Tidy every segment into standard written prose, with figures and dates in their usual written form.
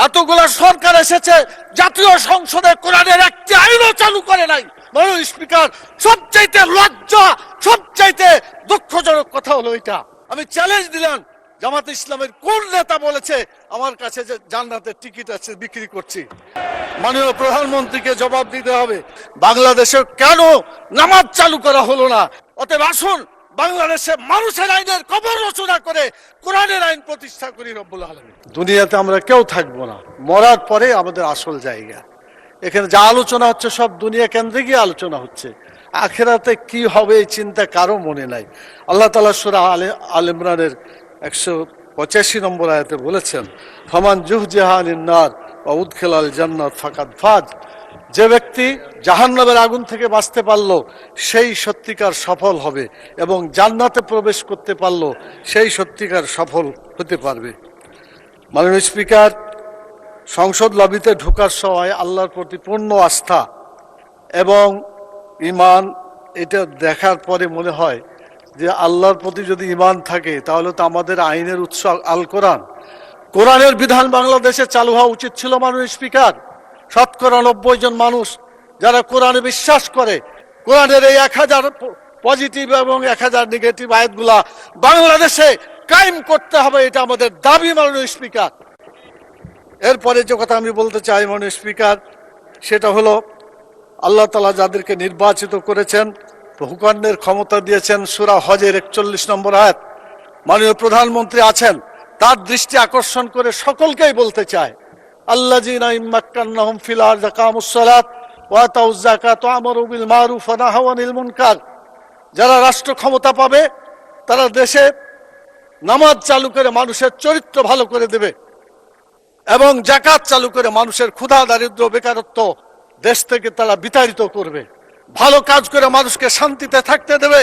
এতগুলা সরকার এসেছে, জাতীয় সংসদে কোরআনের একটি আইনও চালু করে নাই। মাননীয় স্পিকার, সবচাইতে লজ্জা, সবচাইতে দুঃখজনক কথা হলো এটা। আমি চ্যালেঞ্জ দিলাম, জামাত ইসলামের কোন নেতা বলেছে আমার কাছে যে জান্নাতের টিকিট আছে বিক্রি করছি? মাননীয় প্রধানমন্ত্রীকে জবাব দিতে হবে, বাংলাদেশে কেন নামাজ চালু করা হলো না? অতএব আসুন বাংলাদেশে মানুষের আইনের কবর রচনা করে কোরআনের আইন প্রতিষ্ঠা করি রব্বুল আলামিন। দুনিয়াতে আমরা কেউ থাকবো না, মরার পরে আমাদের আসল জায়গা। এখানে যা আলোচনা হচ্ছে সব দুনিয়া কেন্দ্রিক আলোচনা হচ্ছে, আখেরাতে কি হবে এই চিন্তা কারো মনে নাই। আল্লাহ তাআলা সূরা আল ইমরানের 185 নম্বর আয়াতে বলেছেন, ফামান জুহজিহা আনিন নার ওয়া উদখিলাল জান্নাত ফাকাদ ফাজ। যে ব্যক্তি জাহান্নামের আগুন থেকে বাঁচতে পারলো সেই সত্যিকার সফল হবে, এবং জান্নাতে প্রবেশ করতে পারলো সেই সত্যিকার সফল হতে পারবে। মাননীয় স্পিকার, সংসদ লবিতে ঢোকার সময় আল্লাহর প্রতি পূর্ণ আস্থা এবং ঈমান, এটা দেখার পরে মনে হয় যে আল্লাহর প্রতি যদি ঈমান থাকে তাহলে তো আমাদের আইনের উৎস আল কোরআন, কোরআনের বিধান বাংলাদেশে চালু হওয়া উচিত ছিল। মাননীয় স্পিকার, শতকরা 90 জন মানুষ যারা কোরআনে বিশ্বাস করে, কোরআনের এই 1000 পজিটিভ এবং 1000 নেগেটিভ আয়াতগুলা বাংলাদেশে কায়েম করতে হবে, এটা আমাদের দাবি। মাননীয় স্পিকার, এরপরে যে কথা আমি বলতে চাই মাননীয় স্পিকার, সেটা হলো আল্লাহ তাআলা যাদেরকে নির্বাচিত করেছেন, হুকুমের ক্ষমতা দিয়েছেন, সূরা হজের 41 নম্বর আয়াত, মাননীয় প্রধানমন্ত্রী আছেন, তার দৃষ্টি আকর্ষণ করে সকলকেই বলতে চায়, আল্লাযীনা ইম্মাক্কান্নাহুম ফিল আরদি আকামুস সালাত ওয়া আতাউয যাকাত ওয়া আমারু বিল মারুফ ওয়া নাহাউ আনিল মুনকার। যারা রাষ্ট্র ক্ষমতা পাবে তারা দেশে নামাজ চালু করে মানুষের চরিত্র ভালো করে দেবে, এবং যাকাত চালু করে মানুষের ক্ষুধা দারিদ্র বেকারত্ব দেশ থেকে তারা বিতাড়িত করবে। ভালো কাজ করে মানুষকে শান্তিতে থাকতে দেবে,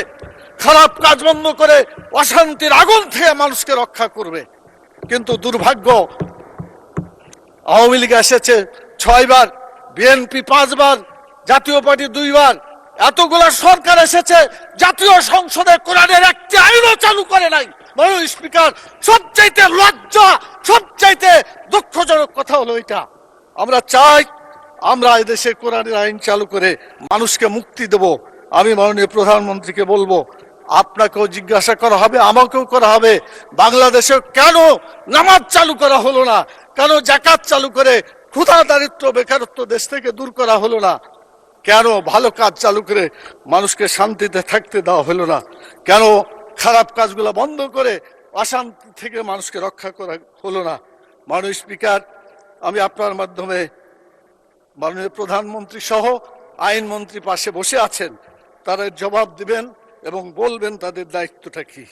খারাপ কাজ বন্ধ করে অশান্তির আগুন থেকে মানুষকে রক্ষা করবে। কিন্তু দুর্ভাগ্য, আওয়ামী লীগ এসেছে 6 বার, বিএনপি 5 বার, জাতীয় পার্টি 2 বার, এতগুলা সরকার এসেছে, জাতীয় সংসদে কোরআনের একটি আইনও চালু করে নাই। মাননীয় স্পিকার, সবচাইতে লজ্জা, সবচাইতে দুঃখজনক কথা হলো এটা। আমরা চাই আমরা এই দেশে কোরআনের আইন চালু করে মানুষকে মুক্তি দেব। আমি মাননীয় প্রধানমন্ত্রীকে বলবো, আপনাকেও জিজ্ঞাসা করা হবে, আমাকেও করা হবে, বাংলাদেশে কেন নামাজ চালু করা হলো না? কেন যাকাত চালু করে ক্ষুধা দারিদ্র বেকারত্ব দেশ থেকে দূর করা হলো না? কেন ভালো কাজ চালু করে মানুষকে শান্তিতে থাকতে দেওয়া হলো না? কেন খারাপ কাজগুলো বন্ধ করে অশান্তি থেকে মানুষকে রক্ষা করা হলো না? মাননীয় স্পিকার, আমি আপনার মাধ্যমে মাননীয় প্রধানমন্ত্রী সহ আইনমন্ত্রী পাশে বসে আছেন, তারা জবাব দিবেন এবং বলবেন তাদের দায়িত্বটা কি।